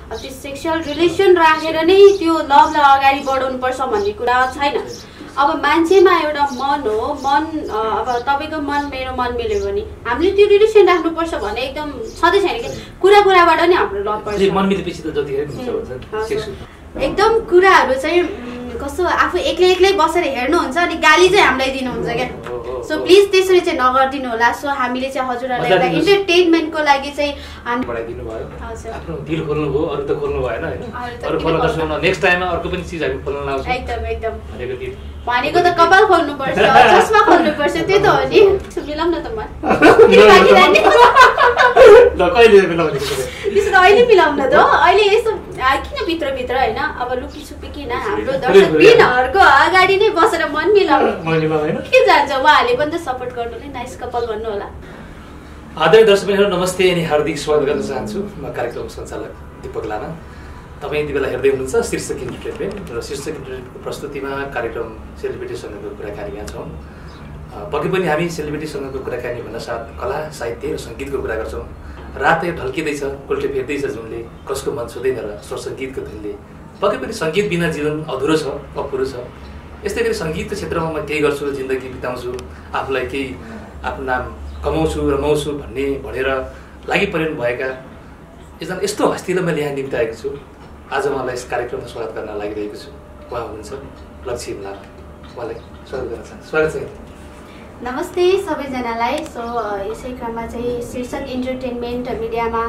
अब त्यो sexual relation राखेर नै त्यो लभलाई अगाडि बढाउनुपर्छ भन्ने कुरा छैन। अब मान्छेमा एउटा मन हो, मन अब तपाईँको मन मेरो मन मिल्यो भने हामीले त्यो रिलेसन राख्नुपर्छ भने एकदम छँदै छैन कि कुराबाट नै हाम्रो लभ पर्छ। एकदम कुराहरू चाहिँ कस्तो आफू एक्लै बसेर हेर्नुहुन्छ अनि गाली चाहिँ हामीलाई दिनुहुन्छ क्या। सो प्लिज त्यसरी चाहिँ नगरिदिनु होला। सो हामीले चाहिँ हजुरहरूलाई एउटा इन्टरटेनमेन्टको लागि चाहिँ बढाइदिनु भयो, आफ्नो दिल खोल्नु भयो, अरू त खोल्नु भएन हैन। अरू खोल्न सक्छौँ, नेक्स्ट टाइममा अर्को पनि चीज हामी खोल्न लाउँछौँ। एकदम भनेको त कपाल खोल्नुपर्छ, चस्मा खोल्नुपर्छ, त्यही त हो नि। मिलाउँ न त म ल कहिले मिलाउने त्यसो त अहिले मिलाउँ न त। अहिले यस्तो किन भित्र हैन, अब लुकी छुपी किन हाम्रो दर्शकबिनहरुको अगाडि नै बसेर मन मिलाउनु के जान्छ। उहाँहरूले पनि त सपोर्ट गर्नुले नाइस कपाल भन्नु होला। आदरणीय दर्शकबिनहरु नमस्ते अनि हार्दिक स्वागत गर्न चाहन्छु। म कार्यक्रम सञ्चालक दीपक लामा। तपाईँ यति बेला हेर्दै हुनुहुन्छ शीर्षक इन्टरटेनमेन्ट र शीर्षक इन्टरटेनमेन्टको प्रस्तुतिमा कार्यक्रम सेलिब्रिटीसँगको कुराकानी यहाँ छौँ। पक्कै पनि हामी सेलिब्रिटीसँगको कुराकानी भन्न साथ कला साहित्य र सङ्गीतको कुरा गर्छौँ। रात ढल्किँदैछ, उल्टे फेर्दैछ जुनले, कसको मन छुँदैन र स्वरसङ्गीतको धुनले। पक्कै पनि सङ्गीत बिना जीवन अधुरो छ, अपुरो छ। यस्तै गरी सङ्गीतको क्षेत्रमा म केही गर्छु, जिन्दगी बिताउँछु, आफूलाई केही आफ्नो नाम कमाउँछु रमाउँछु भनेर लागि परिरहनु भएका एकजना यस्तो हस्तीलाई मैले यहाँ निम्ति आएको छु। आज उहाँलाई यस कार्यक्रममा स्वागत गर्न लागिरहेको छु। उहाँ हुनुहुन्छ लक्ष्मी लामा। उहाँलाई स्वागत गर्न चाहन्छु। स्वागत छ। नमस्ते सबैजनालाई। सो यसै क्रममा चाहिँ शीर्षक इन्टरटेनमेन्ट मिडियामा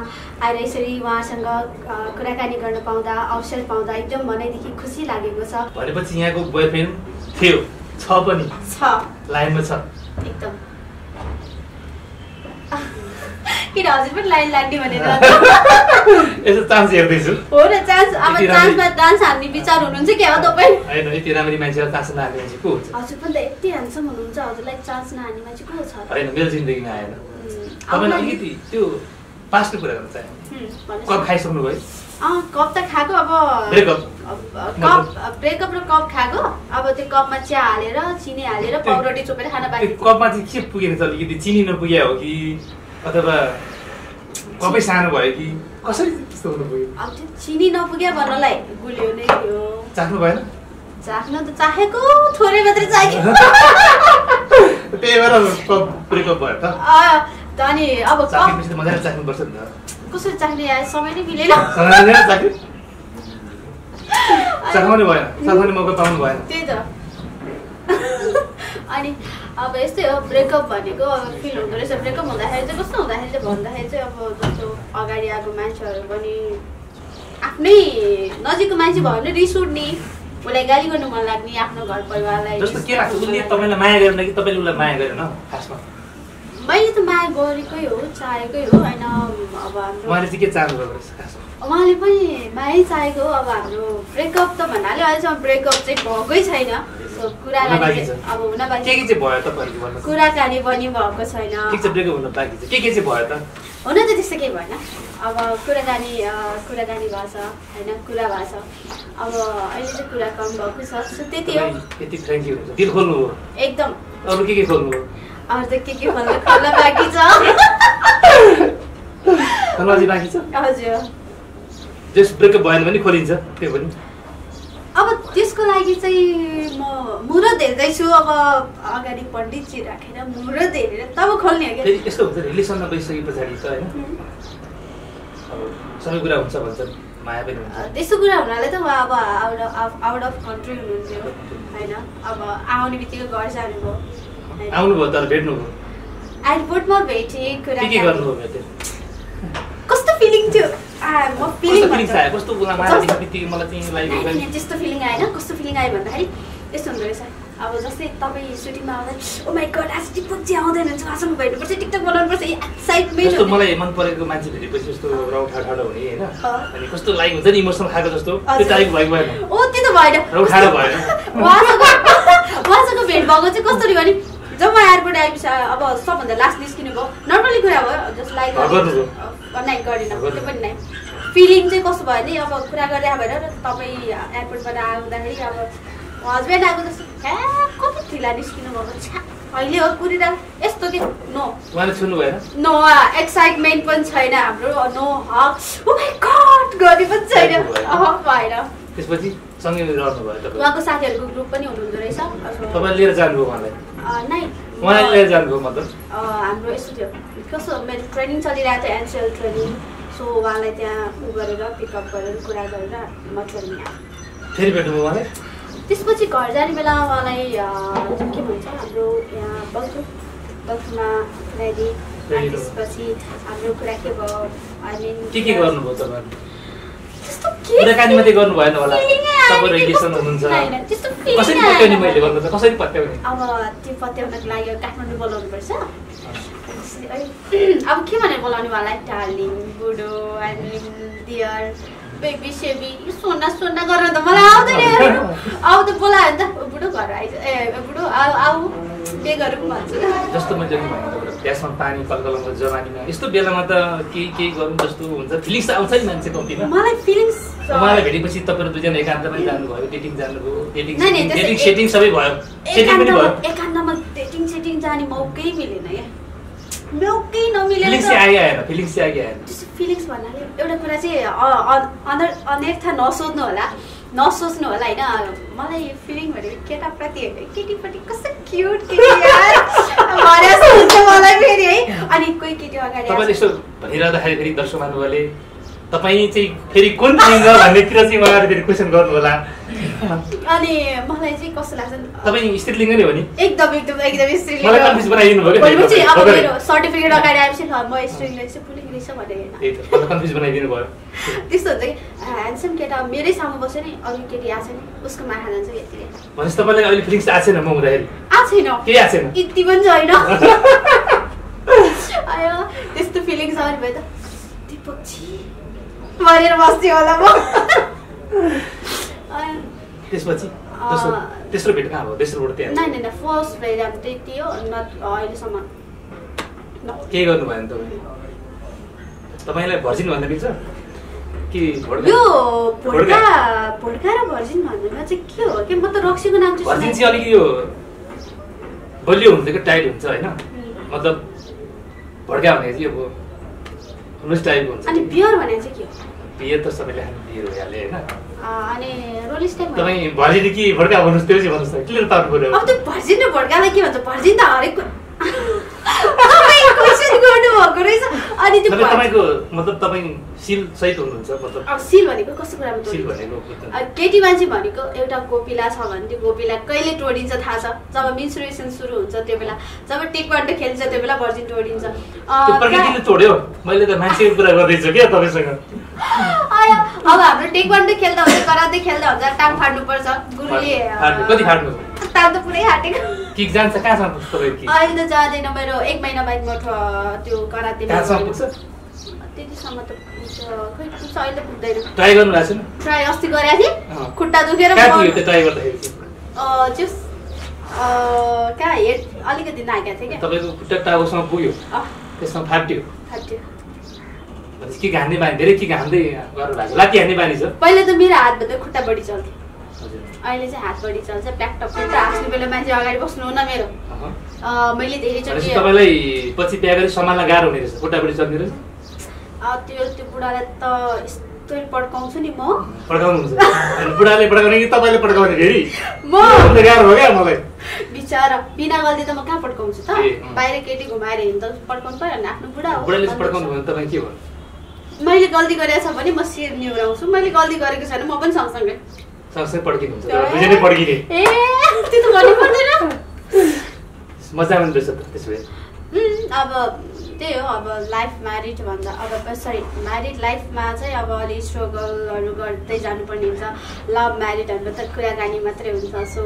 आएर यसरी उहाँसँग कुराकानी गर्न पाउँदा, अवसर पाउँदा एकदम मनैदेखि खुसी लागेको छ। भनेपछि यहाँको बोयफ्रेन्ड थियो, छ पनि छ, लाइनमा छ एकदम। किन हजुर पनि लाइन लाग्ने भनेर यसो चान्स हेर्दैछु। हो र चान्स, अब चान्समा डान्स हान्ने विचार हुनुहुन्छ क्या हो तपाईँ? हैन, यति राम्ररी मान्छेलाई चान्स नहान्ने मान्छे को हुन्छ? हजुर पनि त यति ह्यान्डसम हुनुहुन्छ, हजुरलाई चान्स नहान्ने मान्छे को छ? हैन, मेरो जिन्दगीमा आएन। तपाईलाई अलिकति त्यो पास्टको कुरा गर्न चाहे। कप खाइसक्नु भयो? कप त खाएको। अब ब्रेकअप र कप खाएको। अब त्यो कपमा चिया हालेर चिनी हालेर पाउरोटी चोपेर खान बाँकी। कपमा चाहिँ के पुगेको छ? अलिकति चिनी नपुग्या हो कि अथवा कपै सानो भयो कि कसरी त्यस्तो हुनु पुग्यो? अब त्यो चिनी नपुग्या भन्नलाई गुलियो नै थियो। चाख्नु भएन? चाख्न त चाहेको, थोरै मात्रै चाहेको। त्यही भएर कप ब्रेकअप भयो त। अनि अब चाख्नेपछि त मजाले चाख्नुपर्छ नि त। कसरी चाख्ने यार, समय नै मिलेन। चाख्नु भएन, चाख्ने मौका पाउनु भएन। त्यही त। अनि अब यस्तै हो, ब्रेकअप भनेको अब फिल हुँदो रहेछ। ब्रेकअप हुँदाखेरि चाहिँ कस्तो हुँदाखेरि चाहिँ भन्दाखेरि चाहिँ अब जस्तो अगाडि आएको मान्छेहरू पनि आफ्नै नजिकको मान्छे भयो भने रिस उठ्ने, उसलाई गाली गर्नु मन लाग्ने, आफ्नो घर परिवारलाई। जस्तो के लाग्छ, उसले तपाईँलाई माया गरेन कि तपाईँले उसलाई माया गरेन? खासमा मैले त माया गरेकै हो, चाहेकै हो होइन। अब हाम्रो उहाँले चाहिँ के चाहनु भएको रहेछ खासमा? उहाँले पनि मायै चाहेको हो। अब हाम्रो ब्रेकअप त भन्नाले अहिलेसम्म ब्रेकअप चाहिँ भएकै छैन। कुराकानी अब हुन बाँकी के चाहिँ भयो तपाईँको भन्नु? कुराकानी पनि भएको छैन। ठिक छ, ब्रेकअप हुन बाँकी छ। के चाहिँ भयो त? हुन त त्यस्तो केही भएन। अब कुराकानी भएको छ होइन, कुरा भएको छ। अब अहिले चाहिँ कुरा कम भएको छ। सो त्यति हो। यति थ्याङ्क यू। दिल खोल्नु हो एकदम। अरू के खोल्नु हो? अरू त के खोल्न बाँकी छ। खोल्न बाँकी छ? हजुर। जस ब्रेकअप भएन भने खोलिन्छ त्यो पनि। अब त्यसको लागि चाहिँ म मुहूर्त हेर्दैछु। अब अगाडि पण्डितजी राखेर मुहूर्त हेरेर तब खोल्ने हो। फेरि यस्तो हुन्छ, रिलेसनमा गइसके पछाडि त होइन अब सबै कुरा हुन्छ भन्छन्, माया पनि हुन्छ। त्यस्तो कुरा हुनाले त अब आउट अफ कन्ट्री हुनुहुन्थ्यो होइन। अब आउने बित्तिकै घर जानुभयो। आउनुभयो तर भेट्नुभयो? एयरपोर्टमा भेटेँ। कुरा के गर्नुभयो भेटेँ? कस्तो फिलिङ थियो? म फिलिङ कस्तो मलाई चाहिँ लाइक त्यस्तो फिलिङ आएन। कस्तो फिलिङ आयो भन्दाखेरि यस्तो हुँदो रहेछ। अब जस्तै तपाईँ सुटिङमा आउँदा ओ माई गड आज टिकटक चाहिँ आउँदैन हुन्छ, उहाँसँग भेट्नुपर्छ, टिकटक बनाउनुपर्छ, एक्साइटमेन्ट। जस्तो मलाई मन परेको मान्छे भेटेपछि जस्तो रौ ठाडो हुने होइन, अनि कस्तो लाइक हुन्छ नि इमोसनल खाएको जस्तो, त्यो टाइपको भएको भएन? ओ त्यो त भएन, रौ ठाडो भएन। उहाँसँग भेट भएको चाहिँ कसरी भने जब म एयरपोर्ट आएपछि अब सबभन्दा लास्ट निस्किनु भयो, नर्मली कुरा भयो, जस्ट लाइक नाइ गरेन त्यो पनि नाइ। फिलिङ चाहिँ कस्तो भयो नि, अब कुरा गर्दै भएर तपाईँ एयरपोर्टबाट आउँदाखेरि अब हस्बेन्ड आएको जस्तो कति ढिला निस्किनु भएको छ अहिले हो कुरिरहेको यस्तो कि नो उहाँले छुन्नु भएन? नो एक्साइटमेन्ट पनि छैन हाम्रो, no hug, oh my god गर्ने पनि छैन भएन। त्यसपछि सँगै रहनु भयो तपाईँ? उहाँको साथीहरूको ग्रुप पनि हुनुहुँदो रहेछ। तपाईँ लिएर जानुभयो उहाँलाई? नै उहाँले लिएर जानुभयो मतलब? हाम्रो यस्तो थियो, कस्तो मेरो ट्रेनिङ चलिरहेको थियो, एनसिएल ट्रेनिङ। सो उहाँलाई त्यहाँ उ गरेर पिकअप गरेर कुरा गरेर म ट्रेनिङ आएँ। फेरि भेट्नुभयो उहाँलाई? त्यसपछि घर जाने बेला उहाँलाई के भन्छ हाम्रो यहाँ बल्कुमा रेडी। त्यसपछि हाम्रो कुरा के भयो, आई मिन के गर्नुभयो तपाईँहरू? कुराकानी मात्रै गर्नु भएन होला? तपाईँ रेडिएसन हुनुहुन्छ, कसरी पत्याउने? मैले गर्नु त कसरी पत्याउने? अब त्यो पत्याउनको लागि काठमाडौँ बोलाउनु पर्छ। अब के भनेर बोलाउने उहाँलाई? डार्लिङ, बुढो, डियर, बेबी सेबी, सोना सोना गरेर त मलाई आउँदैन। अब त बोलायो भने त बुढो घर आइज, बुढो आऊ के गरौँ भन्छु। जस्तो मैले भने ग्यासमा पानी कलकलमको जवानीमा यस्तो बेलामा त केही गरौँ जस्तो हुन्छ, फिलिङ्स आउँछ नि मान्छे कम्तीमा। मलाई फिलिङ्स उहाँलाई भेटेपछि तपाईँहरू दुईजना एकान्तमै जानुभयो, डेटिङ जानुभयो, डेटिङ सेटिङ सबै भयो, सेटिङ पनि भयो? एकान्तमा डेटिङ जाने मौकै मिलेन या मौकै नमिलेर फिलिङ्स आयो आएन? फिलिङ्स आयो कि आएन? फिलिङ्स भन्नाले एउटा कुरा चाहिँ अनर्थ नसोच्नु होला होइन। मलाई फिलिङ भनेको केटाप्रति होइन, केटीपट्टि कस्तो क्युट केटी यार भने जस्तो हुन्छ मलाई फेरि है। अनि कोही केटी अगाडि तपाईँले यसो भनिरहँदाखेरि फेरि दर्शक महानुभावले तपाईँ चाहिँ फेरि कुन लिङ्ग भन्नेतिर चाहिँ उहाँहरू फेरि क्वेसन गर्नु होला। अनि मलाई चाहिँ कस्तो लाग्छ, तपाईँ स्त्रीलिङ्ग नै हो नि? एकदम स्त्रीलिङ्ग। मलाई कन्फ्युज बनाइदिनु भयो भनेपछि अब मेरो सर्टिफिकेट अगाडि आएपछि म स्त्रीलिङ्ग रहेछ पुलिङ रहेछ भने मलाई कन्फ्युज बनाइदिनु भयो। त्यस्तो हुन्छ कि ह्यान्डसम केटा मेरै सामु बस्यो नि, अरू केटी आएको छैन उसको माखा जान्छ यति। भनेपछि तपाईँलाई अहिले फिलिङ्स आएको छैन? म हुँदाखेरि आएको छैन, केही आएको छैन, यति पनि छैन। आयो त्यस्तो फिलिङ्स आउने भयो त दिपकजी भनेर बस्थ्यो होला म। त्यसपछि तेस्रो भेट कहाँ भयो? तेस्रोबाट त्यहाँ? नै फर्स्ट भेट अब त्यति हो, अहिलेसम्म के गर्नु भयो नि तपाईँ? तपाईँलाई भर्जिन भन्न मिल्छ कि यो भोड्का र भर्जिन भन्नुमा चाहिँ के हो कि? म त रक्सीको नाम चाहिँ भर्जिन चाहिँ अलिक यो बलियो हुन्छ कि टाइट हुन्छ होइन, मतलब भड्का भने चाहिँ अब रोलिस टाइपको हुन्छ। अनि बियर भने चाहिँ के हो? बियर त सबैले खाने बियर भइहाल्यो होइन। अनि रोलिस टाइप तपाईँ भर्जिन कि भड्का भन्नुहोस्, त्यो चाहिँ भन्नुहोस् न, क्लियर पार्नु पर्यो। अब त्यो भर्जिन र भड्कालाई के भन्छ? भर्जिन त हरेक तपाईँ क्वेसन गर्नुभएको रहेछ। अनि त्यो तपाईँको मतलब तपाईँ सिल सहित हुनुहुन्छ? मतलब अब सिल भनेको कस्तो कुरामा सिल भनेको केटी मान्छे भनेको एउटा गोपिला छ भने त्यो गोपिला कहिले तोडिन्छ थाहा छ? जब मेन्स्ट्रुएसन सुरु हुन्छ त्यो बेला, जब टेक्वान्डो खेल्छ त्यो बेला भर्जिन तोडिन्छ। प्रकृतिले तोड्यो, मैले त मान्छेको कुरा गर्दैछु क्या तपाईँसँग। अब हाम्रो टेक्वान्डो खेल्दा हुन्छ, कराते खेल्दा हुन्छ, टाङ फाड्नु पर्छ, गुरुले कति फाड्नु? टाङ त पुरै हाटेको। किक जान्छ कहाँसम्म पुग्छ तपाईँ? अहिले त जाँदैन, मेरो 1 महिना बाद म त्यो करातेमा कहाँसम्म पुग्छ? त्यतिसम्म त पुग्छ, खै पुग्छ अहिले पुग्दैन। ट्राई गर्नु भएको छैन? ट्राई अस्ति गरेको थिएँ, खुट्टा दुखेर ट्राई गर्दाखेरि जस कहाँ हेड अलिकति नागेको थिएँ क्या। तपाईँको खुट्टा टाउकोसँग पुग्यो, त्यसमा फाट्यो? के हान्ने बानी, धेरै के हान्दै गर्नु भएको? लात्ती हान्ने बानी छ? पहिला त मेरो हातभन्दा खुट्टा बढी चल्थ्यो, अहिले चाहिँ हात बढी चल्छ। प्याकटप खुट्टा हाँस्ने बेला मान्छे अगाडि बस्नु हुन मेरो। मैले धेरैचोटि तपाईँलाई पछि बिहा गरी सम्हाल्न गाह्रो हुने रहेछ, खुट्टा बढी चल्ने रहेछ? त्यो बुढालाई त यस्तै पड्काउँछु नि म। पड्काउनुहुन्छ? बुढाले पड्काउने कि तपाईँले पड्काउने? फेरि म गाह्रो हो क्या मलाई। बिचारा बिना गल्ती त म कहाँ पड्काउँछु त? बाहिर केटी घुमाएर हिँड्दा पड्काउनु पर्यो नि, आफ्नो बुढा हो। बुढाले पड्काउनु भयो तपाईँ के भयो? मैले गल्ती गरेको छ भने म शिर निहुराउँछु, मैले गल्ती गरेको छैन म पनि सँगसँगै पड्किनुहुन्छ, दुईजनै पड्किने। ए त्यो त गर्नु पर्दैन, मजा आउने रहेछ त्यसो भए। अब त्यही हो, अब लाइफ म्यारिड भन्दा अब सरी म्यारिड लाइफमा चाहिँ अब अलिक स्ट्रगलहरू गर्दै जानुपर्ने हुन्छ। लभ म्यारिडहरूमा त कुराकानी मात्रै हुन्छ, सो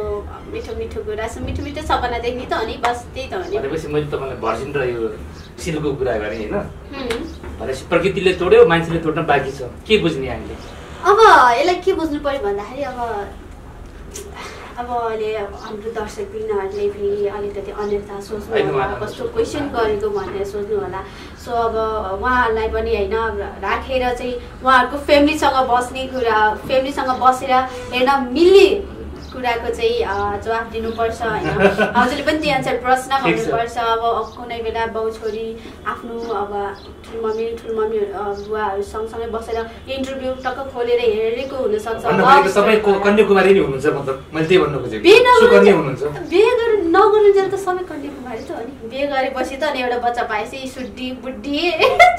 मिठो मिठो कुरा, सो मिठो मिठो सपना देख्ने त हो नि, बस त्यही त हो नि। भनेपछि मैले तपाईँलाई भर्जिन र यो सिलको कुरा गरेँ होइन, भनेपछि प्रकृतिले तोड्यो, मान्छेले तोड्न बाँकी छ, के बुझ्ने हामीले? अब यसलाई के बुझ्नु पर्यो भन्दाखेरि अब अहिले हाम्रो दर्शकबिनहरूले फेरि अलिकति अन्यथा सोच्नु होला, कस्तो क्वेसन गरेको भनेर सोच्नु होला। सो अब उहाँहरूलाई पनि होइन राखेर चाहिँ उहाँहरूको फ्यामिलीसँग बस्ने कुरा, फ्यामिलीसँग बसेर हेर्न मिल्ने कुराको चाहिँ जवाफ दिनुपर्छ होइन हजुरले पनि त्यो एन्सर प्रश्न गर्नुपर्छ अब कुनै बेला बाउ छोरी आफ्नो अब ठुलमम्मी बुवाहरू सँगसँगै बसेर इन्टरभ्यू टक्क खोलेर हेरेको हुनसक्छ तपाईको कन्याकुमारी नै हुनुहुन्छ मतलब मैले त्यही भन्नु खोजेको बिहे नगरुन्जेल त सबै कन्याकुमारी त हो नि बिहे गरेपछि त अनि एउटा बच्चा पाएपछि सुड्डी बुड्डी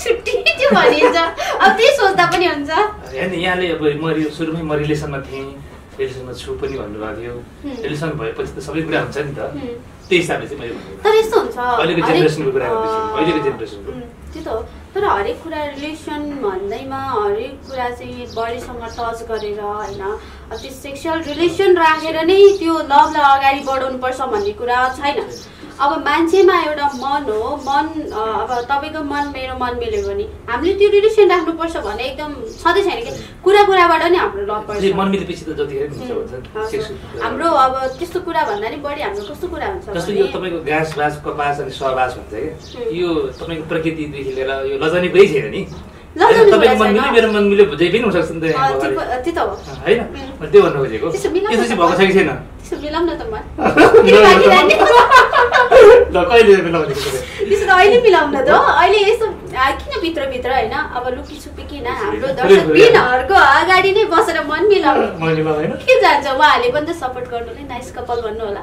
छुट्टी त्यो भनिन्छ अब त्यही सोच्दा पनि हुन्छ हैन यहाँले अब म सुरुमै म रिलेसनमा थिएँ रिलेसनमा छु पनि भन्नुभएको थियो रिलेसन भएपछि त सबै कुरा हुन्छ नि त त्यही हिसाबले चाहिँ मैले भनेको तर यस्तो हुन्छ अहिलेको जेनेरेसनको कुरा गर्दैछु अहिलेको जेनेरेसनको त्यो त हो तर हरेक कुरा रिलेसन भन्दैमा हरेक कुरा चाहिँ बडीसँग टच गरेर होइन त्यो सेक्सुअल रिलेसन राखेर नै त्यो लभलाई अगाडि बढाउनुपर्छ भन्ने कुरा छैन अब मान्छेमा एउटा मन हो मन अब तपाईँको मन मेरो मन मिल्यो भने हामीले त्यो रिलेसन राख्नुपर्छ भने एकदम सधैँ छैन कि कुराबाट नि हाम्रो लभ पर्छ मन मिलेपछि त जतिखेर हुन्छ हाम्रो अब त्यस्तो कुरा भन्दा नि बढी हाम्रो कस्तो कुरा हुन्छ जस्तो यो तपाईँको घाँस बाँस कपास अनि सहबास भन्छ क्या यो तपाईँको प्रकृतिदेखि लिएर यो लजाउनेकै छैन नि तपाईँको मन मिल्यो मेरो मन मिल्यो जे पनि हुनसक्छ नि त त्यो त हो होइन मैले त्यो भन्नु खोजेको त्यस्तो चाहिँ भएको छैन त्यसो मिलाउन त म ल कहिले मिलाउने त्यसो त अहिले मिलाउन त अहिले यस्तो किन भित्रभित्र होइन अब लुकीछुपी किन हाम्रो दर्शकबिनहरूको अगाडि नै बसेर मन मिलाउने के जान्छ उहाँहरूले पनि त सपोर्ट गर्नुले नाइस कपाल भन्नु होला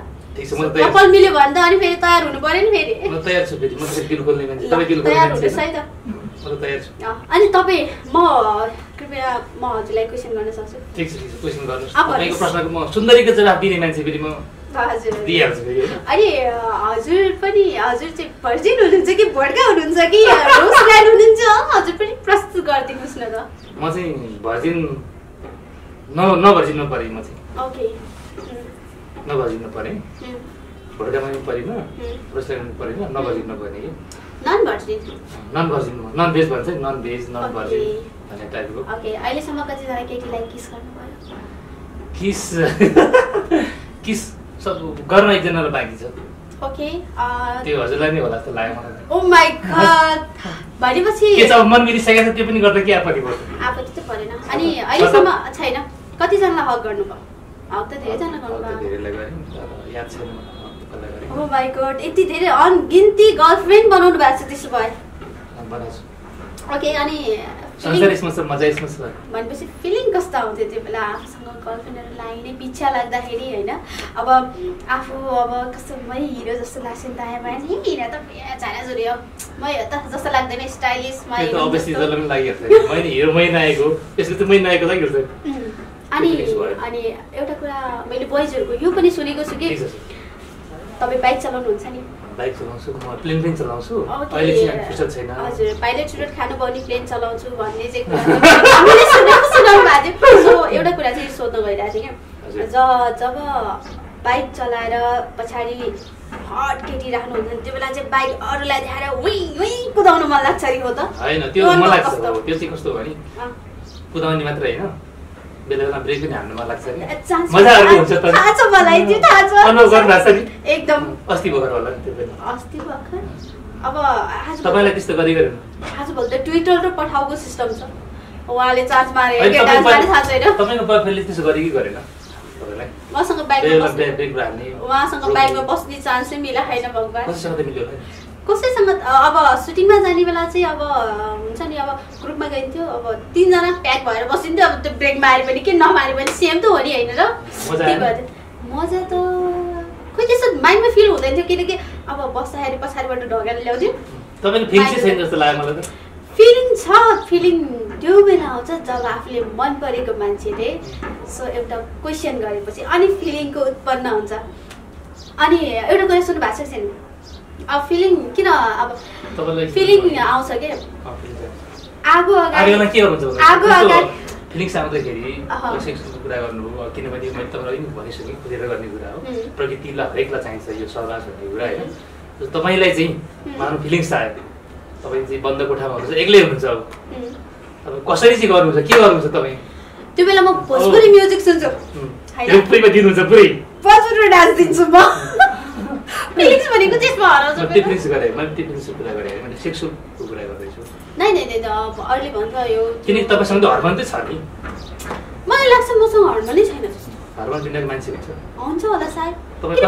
कपाल मिल्यो भने त अनि फेरि तयार हुनु पर्यो नि फेरि तयार छु फेरि म बिल खोल्ने मान्छे तपाईँ बिल खोल्ने तयार हुनुहोस् है त अनि तपाईँ म कृपया म हजुरलाई क्वेसन गर्न सक्छु ठिक छ क्वेसन गर्नुहोस् तपाईँको प्रश्नको म सुन्दरीको जवाफ दिने मान्छे फेरि म हजुर दिइहाल्छु फेरि अनि हजुर चाहिँ भर्जिन हुनुहुन्छ कि भड्का हुनुहुन्छ कि रोज ल्यान्ड हुनुहुन्छ हजुर पनि प्रस्तुत गरिदिनुहोस् न त म चाहिँ भर्जिन नभर्जिनु परे म चाहिँ ओके नभर्जिनु परे भड्कामा पनि परेन रोज ल्यान्ड परेन नभर्जिनु पर्ने कि नन भेज भन्छ नन भेज नन भर्जिन भन्ने टाइपको ओके अहिलेसम्म कतिजना केटीलाई किस गर्नुभयो किस सब गर्न एकजनालाई बाँकी छ ओके त्यो हजुरलाई नै होला जस्तो लाग्यो मलाई ओ माय गॉड भनेपछि के छ मन मिलिसकेको छ त्यो पनि गर्दा के आपत्ति पर्छ आपत्ति त परेन अनि अहिलेसम्म छैन कतिजनालाई हक गर्नुभयो हक त धेरैजना गर्नुभयो धेरैलाई गरे याद छैन ओ माय गॉड यति धेरै अनगिन्ती गर्लफ्रेन्ड बनाउनु भएको छ त्यसो भए बनाउँछु ओके अनि संसार यसमा छ मजा यसमा छ भनेपछि फिलिङ कस्तो आउँथ्यो त्यो बेला आफूसँग गर्लफ्रेन्डहरू लागिने पिछा लाग्दाखेरि होइन अब आफू अब कस्तो मै हिरो जस्तो लाग्छ नि त आयो नि हिरो त छाना छोरी हो मै त जस्तो लाग्दैन स्टाइलिस मै त अभियसली जसलाई पनि लागिरहेको छ मैले हिरो मै नआएको यसको त मै नआएको लागिरहेको छ अनि एउटा कुरा मैले बोइजहरूको यो पनि सुनेको छु कि तपाईँ बाइक चलाउनुहुन्छ नि बाइक चलाउँछु म प्लेन पनि चलाउँछु अहिले चाहिँ फुर्सद छैन हजुर पाइलट सुट खानुभयो नि प्लेन चलाउँछु भन्ने चाहिँ हामीले सुनाउनु भएको थियो सो एउटा कुरा चाहिँ सोध्न गइरहेको थिएँ कि जब बाइक चलाएर पछाडि हट केटी राख्नुहुन्छ त्यो बेला चाहिँ बाइक अरूलाई देखाएर उही कुदाउनु मन लाग्छ कि हो त होइन त्यो मलाई लाग्छ त्यो चाहिँ कस्तो भने कुदाउने मात्र होइन बेला बेला ब्रेक पनि हान्नु मन लाग्छ नि मजाहरु हुन्छ त थाहा छ मलाई त्यो थाहा छ अनुभव गर्नु भएको छ नि एकदम अस्ति भर्खर होला नि त्यो बेला अस्ति भर्खर अब आज तपाईलाई त्यस्तो गरिगरेन आज भोलि त ट्विटर र पठाउको सिस्टम छ उहाँले चार्ज मारे के डान्स गर्ने थाहा छैन तपाईको बयफ्रेन्डले त्यसो गरे कि गरेन तपाईलाई मसँग बाइकमा ब्रेक हान्ने उहाँसँग बाइकमा बस्ने चान्स चाहिँ मिला छैन भगवान कसैसँग त मिल्यो कसैसँग अब सुटिङमा जाने बेला चाहिँ अब हुन्छ नि अब ग्रुपमा गइन्थ्यो अब 3 जना प्याक भएर बसिन्थ्यो अब त्यो ब्रेक मारे पनि के नमारे पनि सेम त हो नि हैन र मजा त खोइ त्यस्तो माइन्डमा फिल हुँदैन थियो किनकि अब बस्दाखेरि पछाडिबाट ढगेर ल्याउँथ्यो तपाईले फिलिङ चाहिँ छैन जस्तो लाग्यो मलाई त फिलिङ छ फिलिङ त्यो बेला आउँछ जब आफूले मन परेको मान्छेले सो एउटा क्वेशन गरेपछि अनि फिलिङको उत्पन्न हुन्छ अनि एउटा कुरा सुन्नु भएको छ नि अब फिलिङ किन अब फिलिङ आउँछ के आगो अगाडि आगो अगाडि फिलिङ्स आउँदाखेरि सेक्सको कुरा गर्नुभयो किनभने मैले तपाईँलाई पनि भनिसकेँ खुलेर गर्ने कुरा हो प्रकृतिलाई हरेकलाई चाहिन्छ यो सहवास भन्ने कुरा होइन तपाईँलाई चाहिँ मानव फिलिङ्स आयो तपाईँ चाहिँ बन्द कोठामा हुनुहुन्छ एक्लै हुनुहुन्छ अब तपाईँ कसरी चाहिँ गर्नुहुन्छ के गर्नुहुन्छ तपाईँ त्यो बेला म भोजपुरी म्युजिक सुन्छु पुरैमा दिनुहुन्छ पुरै भोजपुरी डान्स दिन्छु म फिलिङ्स भनेको त्यसमा हराउँछ त्यो फिलिङ्स गरे मैले त्यो फिलिङ्सको कुरा गरेँ मैले सेक्सुअलको कुरा गर्दैछु नै अब अरूले भन्छ यो किनकि तपाईँसँग त हर्मोन त छ नि मलाई लाग्छ मसँग हर्मोनै छैन जस्तो घरमा बिनाको मान्छे हुन्छ हुन्छ होला सायद तपाईँ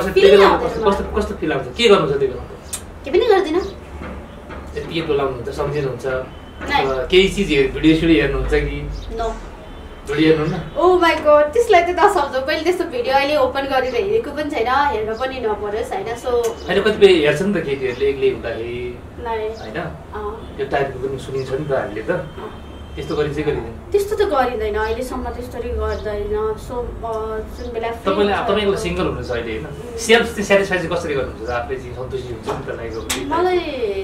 कस्तो फिल आउँछ के गर्नुहुन्छ त्यो बेला के पनि गर्दिनँ यति डोलाउनुहुन्छ सम्झिनुहुन्छ केही चिज भिडियो सिडियो हेर्नुहुन्छ कि नो भिडियो हेर्नुहुन्न ओ माई गॉड त्यसलाई त नसम्झौ मैले त्यस्तो भिडियो अहिले ओपन गरेर हेरेको पनि छैन हेर्न पनि नपरोस् होइन सो होइन कतिपय हेर्छ नि त केटीहरूले एक्लै हुँदाखेरि होइन त्यो टाइपको पनि सुनिन्छ नि त हामीले त त्यस्तो गरी चाहिँ गरिँदैन त्यस्तो त गरिँदैन अहिलेसम्म त्यस्तरी गर्दैन सो जुन बेला तपाईँको सिङ्गल हुनुहुन्छ अहिले होइन सेल्फ चाहिँ सेटिस्फाई चाहिँ कसरी गर्नुहुन्छ आफूले चाहिँ सन्तुष्टि हुन्छ नि त लागेको मलाई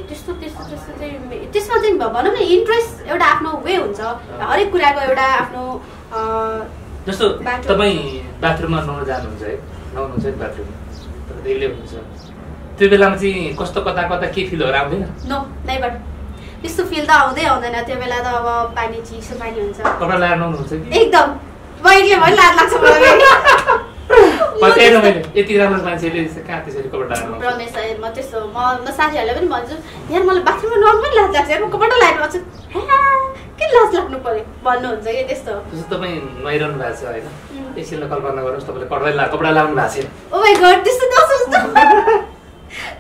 त्यस्तो चाहिँ त्यसमा चाहिँ भनौँ न इन्ट्रेस्ट एउटा आफ्नो वे हुन्छ हरेक कुराको एउटा आफ्नो जस्तो तपाईँ बाथरुममा नुहाउन जानुहुन्छ है नुहाउनुहुन्छ नि बाथरुममा तपाईँ एक्लै हुनुहुन्छ त्यो बेलामा चाहिँ कस्तो कता के फिलहरू आउँदैन नो नेभर त्यस्तो फिल त आउँदैन त्यो बेला त अब पानी चिसो पानी हुन्छ कपडा लगाएर नुहाउनुहुन्छ कि एकदम मैले पनि लाज लाग्छ मलाई यति राम्रो मान्छेले कहाँ त्यसरी कपडा लगाएर रमेश म त्यस्तो म साथीहरूलाई पनि भन्छु यार मलाई बाथरुममा नुहाउनु पनि लाज लाग्छ यार म कपडा लगाएर आउँछु के लाज लाग्नु पर्यो भन्नुहुन्छ कि त्यस्तो तपाईँ नुहाइरहनु भएको छ होइन एकछिनलाई कल्पना गर्नुहोस् तपाईँले कपडा लगाउनु भएको छैन ओ माई गॉड त्यस्तो नसोच्नु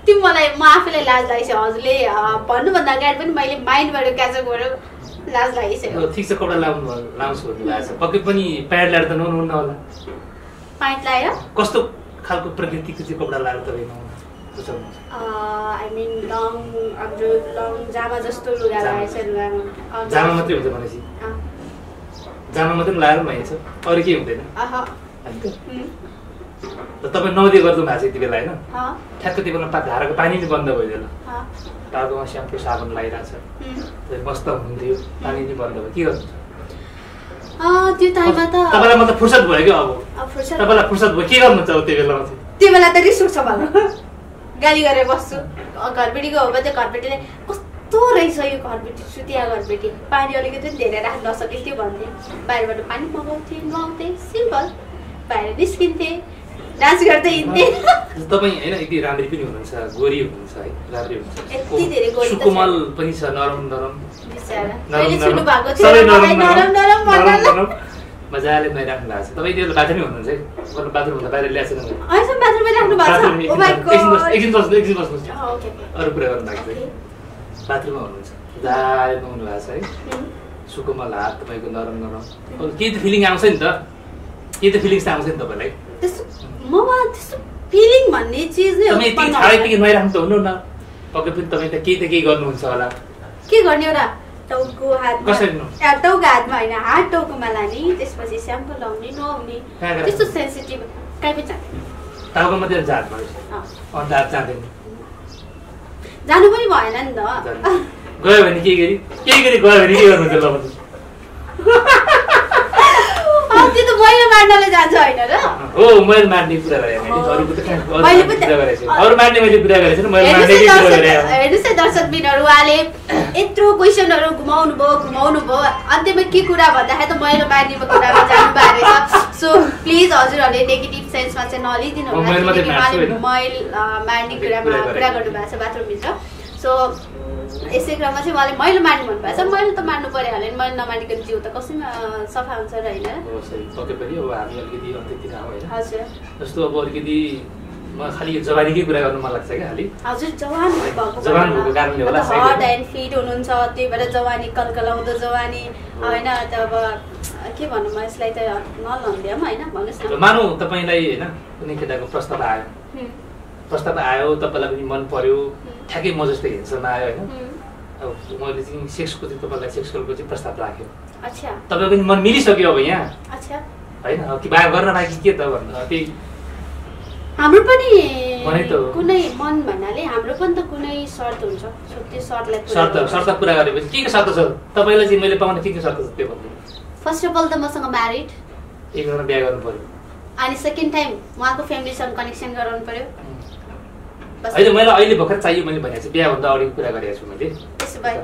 त्यो मलाई म आफैलाई लाज लागेछ हजुरले भन्नुभन्दा अगाडि पनि मैले माइन्डबाट क्याचअप गरेर लाज लागिसक्यो ठिक छ कपडा लाउँछु भन्नु भएको छ पक्कै पनि प्यान्ट लगाएर त नुहाउनुहुन्न होला प्यान्ट लगाएर कस्तो खालको प्रकृतिको चाहिँ कपडा लगाएर तपाईँ नुहाउनु आई मिन लङ जामा जस्तो लुगा लगाएछ जामा मात्रै हुन्छ भनेपछि जामा मात्रै लगाएर नुहाइन्छ अरू केही हुँदैन तपाईँ नदिए गर्नु भएको छ यति बेला होइन ठ्याक्क त्यो बेला धाराको पानी नै बन्द भइदिएन टाउकोमा स्याम्पू साबुन लगाइरहेछ मस्त हुन्थ्यो पानी नै बन्द भयो के गर्नु त्यो टाइममा त तपाईँलाई मतलब फुर्सद भयो क्या अब तपाईँलाई फुर्सद भयो के गर्नुहुन्छ अब त्यो बेलामा चाहिँ त्यो बेला त रिस उठ्छ मलाई गाली गरेर बस्छु घरबेटीको हो भने चाहिँ घरबेटीले कस्तो रहेछ यो घरबेटी सुतिया घरबेटी पानी अलिकति पनि धेरै राख्न नसके त्यो भन्थे बाहिरबाट पानी मगाउँथे नुहाउँथे सिम्पल बाहिर निस्किन्थे डान्स गर्दै हिँड्थे तपाईँ होइन यति राम्री पनि हुनुहुन्छ गोरी हुनुहुन्छ है राम्री हुनुहुन्छ यति धेरै गोरी सुकुमल पनि छ नरम मजाले नुहाइराख्नु भएको छ तपाईँ त्यो बाथरुममै हुनुहुन्छ है बाथरुमभन्दा बाहिर ल्याएको छैन एकछिन बस्नुहोस् अरू कुरा गर्नु भएको छ बाथरुममा हुनुहुन्छ मजाले नुहाउनु भएको छ है सुकुमल हात तपाईँको नरम केही त फिलिङ आउँछ नि त केही त फिलिङ्स त आउँछ नि तपाईँलाई ममा त्यस्तो फिलिङ भन्ने चिज नै तपाईँ नुहाइराख्नु त हुनु न पक्कै पनि तपाईँ त केही गर्नुहुन्छ होला के गर्ने एउटा टाउको हातमा होइन हात टाउकोमा लाने त्यसपछि स्याम्पू लाउने नुहाउने त्यस्तो सेन्सिटिभ कहीँ पनि जाने टाउको मात्रै हातमा अन्त हात जाँदैन जानु पनि भएन नि त गयो भने के गरी गयो भने के गर्नुहुन्छ ल त्यो त मैले मार्नले जान्छ होइन र हो मैले मार्ने कुरा गरेँ अरू मार्ने मैले कुरा गरेको छु मैले मार्ने कुरा गरेँ हेर्नुहोस् है दर्शकबिनहरू उहाँले यत्रो क्वेसनहरू घुमाउनु भयो अन्त्यमा के कुरा भन्दाखेरि त मैले मार्नेको कुरामा जानु भएको रहेछ सो प्लिज हजुरहरूले नेगेटिभ सेन्समा चाहिँ नलिदिनु होला मैले मार्ने कुरामा कुरा गर्नुभएको छ बाथरुमभित्र सो यसै क्रममा चाहिँ उहाँले मैले मार्नु भन्नुभएको छ मैले त मार्नु पऱ्यो हाल्यो मैले नमानिकन जिउ त कसैमा सफा हुन्छ र होइन हजुर जस्तो अब अलिकति खालि जवानीकै कुरा गर्नु मन लाग्छ क्या खालि हजुर जवान भएको कारणले होला हट एन्ड फिट हुनुहुन्छ त्यही भएर जवानी कलकलाउँदो जवानी होइन त अब के भन्नु म यसलाई त नलन्दियौँ होइन भन्नुहोस् न मानौ तपाईँलाई होइन कुनै केटाको प्रस्ताव आयो तपाईँलाई पनि मन पर्यो ठ्याक्कै म जस्तै हेर्छमा आयो होइन अब मैले चाहिँ सेक्सको चाहिँ तपाईँलाई सेक्सुअलको चाहिँ प्रस्ताव राख्यो तपाईँ पनि मन मिलिसक्यो अब यहाँ होइन कि बाहिर गर्न बाँकी के त भन्दा त्यही हाम्रो पनि कुनै मन भन्नाले हाम्रो पनि त कुनै शर्त हुन्छ त्यो शर्त पुरा गरेपछि के शर्त छ तपाईँलाई चाहिँ मैले पाउने के शर्त छ त्यो भन्नु फर्स्ट अफ अल त मसँग म्यारिड एकजना बिहा गर्नु पर्यो अनि सेकेन्ड टाइम उहाँको फ्यामिलीसँग कनेक्सन गराउनु पर्यो अहिले मैले अहिले भर्खर चाहियो मैले भनेको छु बिहाभन्दा अगाडि कुरा गरेको छु मैले त्यसो भए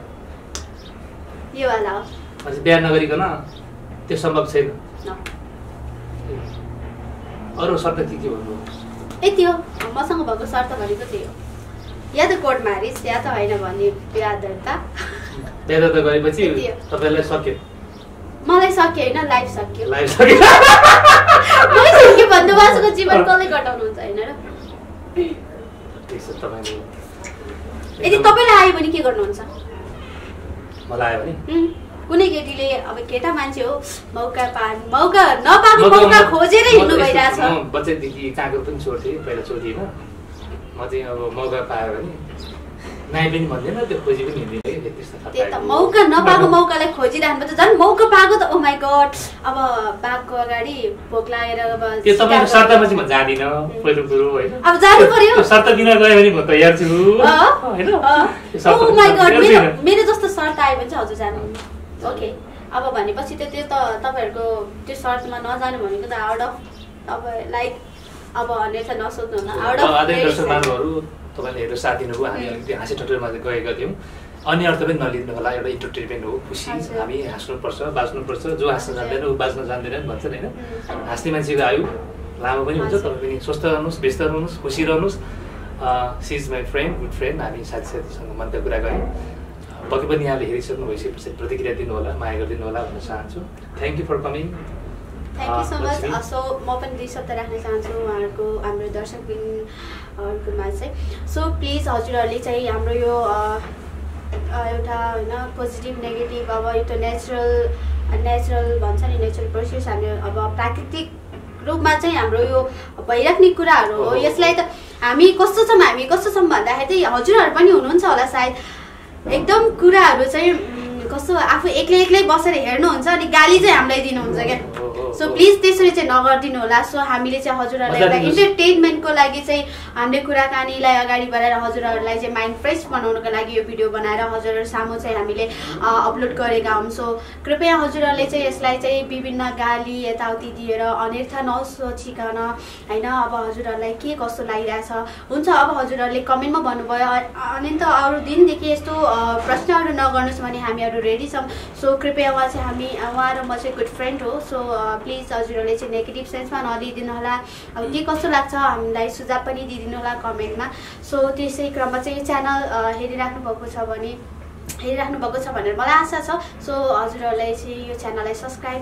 यो वाला हो बिहा नगरिकन त्यो सम्भव छैन अरू शर्त के भन्नु यति हो मसँग भएको शर्त भनेको त्यही हो या त कोर्ट म्यारिज या त होइन भने बिहा दर्ता गरेपछि तपाईँलाई सक्यो मलाई सक्यो होइन लाइफ सक्यो लाइफ सक्यो के बन्दोबस्तको जीवन कसले कटाउनुहुन्छ होइन र यदि तपाईँलाई आयो भने के गर्नुहुन्छ मलाई आयो भने कुनै केटीले अब केटा मान्छे हो मौका नपाएको मौका खोजेर हिँड्नु भइरहेछ बच्चादेखि काँको पनि छोड्थेँ पहिला छोडिदिएन म चाहिँ अब मौका पायो भने नाइ पनि भन्दैन त्यो खोजी पनि हिँड्दिनँ त्यही त मौका नपाएको मौकालाई खोजिरहनु पर्छ झन् मौका पाएको त ओ माई गड अब बाघको अगाडि भोक लागेर अब त्यो तपाईँको शर्तमा चाहिँ म जाँदिनँ पहिलो कुरो होइन अब जानु पर्यो शर्त दिन गयो भने म तयार छु होइन ओ माई गड मेरो जस्तो शर्त आयो भने चाहिँ हजुर जानुहुन्न ओके अब भनेपछि त त्यो त तपाईँहरूको त्यो शर्तमा नजानु भनेको त आउट अफ तपाईँलाई अब अन्यथा नसोध्नु होला आउट अफ तपाईँले हेरेर साथ दिनुभयो हामी अलिकति हाँसी ठट्टरमा गएका थियौँ अन्य अर्थ पनि नलिनु होला एउटा इन्टरटेनमेन्ट हो खुसी हामी हाँस्नुपर्छ बाँच्नुपर्छ जो हाँस्न जान्दैन ऊ बाँच्न जान्दैन भन्छन् होइन हाँस्ने मान्छेको आयु लामो पनि हुन्छ तपाईँ पनि स्वस्थ रहनुहोस् व्यस्त रहनुहोस् खुसी रहनुहोस् she is my friend good friend हामी साथीसँग मनको कुरा गऱ्यौँ पक्कै पनि यहाँले हेरिसक्नु भइसकेपछि प्रतिक्रिया दिनु होला माया गरिदिनु होला भन्न चाहन्छु thank you for coming thank you so much so म पनि 2 शब्द राख्न चाहन्छु उहाँहरूको हाम्रो दर्शकबिनहरूकोमा चाहिँ सो प्लिज हजुरहरूले चाहिँ हाम्रो यो एउटा होइन पोजिटिभ नेगेटिभ अब एउटा नेचुरल भन्छ नि नेचुरल प्रोसेस हामी अब प्राकृतिक रूपमा चाहिँ हाम्रो यो भइराख्ने कुराहरू हो यसलाई त हामी कस्तो छौँ भन्दाखेरि चाहिँ हजुरहरू पनि हुनुहुन्छ होला सायद एकदम कुराहरू चाहिँ कस्तो आफू एक्लै बसेर हेर्नुहुन्छ अनि गाली चाहिँ हामीलाई दिनुहुन्छ क्या सो प्लिज त्यसरी चाहिँ नगरिदिनु होला सो हामीले चाहिँ हजुरहरूलाई एउटा इन्टरटेनमेन्टको लागि चाहिँ हामीले कुराकानीलाई अगाडि बढाएर हजुरहरूलाई चाहिँ माइन्ड फ्रेस बनाउनको लागि यो भिडियो बनाएर हजुरहरू सामु चाहिँ हामीले अपलोड गरेका हौँ सो कृपया हजुरहरूले चाहिँ यसलाई चाहिँ विभिन्न गाली यताउति दिएर अनर्थ नसोचिकन होइन अब हजुरहरूलाई के कस्तो लागिरहेछ हुन्छ अब हजुरहरूले कमेन्टमा भन्नुभयो अनि त अरू दिनदेखि यस्तो प्रश्नहरू नगर्नुहोस् भने हामीहरू रेडी छौँ सो कृपया उहाँ र म चाहिँ गुड फ्रेन्ड हो सो प्लिज हजुरहरूले चाहिँ नेगेटिभ सेन्समा नलिदिनु होला अब के कस्तो लाग्छ हामीलाई सुझाव पनि दिइदिनु होला कमेन्टमा सो त्यसै क्रममा चाहिँ यो च्यानल हेरिराख्नु भएको छ भनेर मलाई आशा छ सो हजुरहरूलाई चाहिँ यो च्यानललाई सब्सक्राइब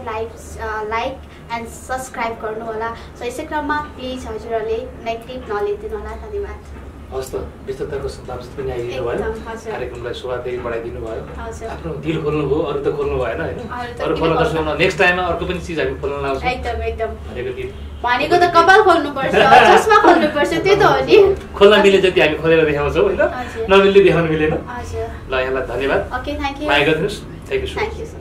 लाइक एन्ड सब्सक्राइब गर्नु होला सो यसै क्रममा प्लिज हजुरहरूले नेगेटिभ नलिदिनु होला धन्यवाद हस् त व्यस्तताको बावजुद पनि आइदिनु भयो कार्यक्रमलाई शोभादेखि बढाइदिनु भयो आफ्नो दिल खोल्नुभयो अरू त खोल्नु भएन होइन अरू खोल्न दर्शक नेक्स्ट टाइममा अर्को पनि चिज हामी खोल्न लाउँछौँ एकदम भनेको त कपाल खोल्नुपर्छ चस्मा खोल्नुपर्छ त्यही त हो नि खोल्न मिले जति हामी खोलेर देखाउँछौँ होइन नमिल्ने देखाउनु मिलेन ल यहाँलाई धन्यवाद ओके थ्याङ्क यू माया गरिदिनुहोस् थ्याङ्क यू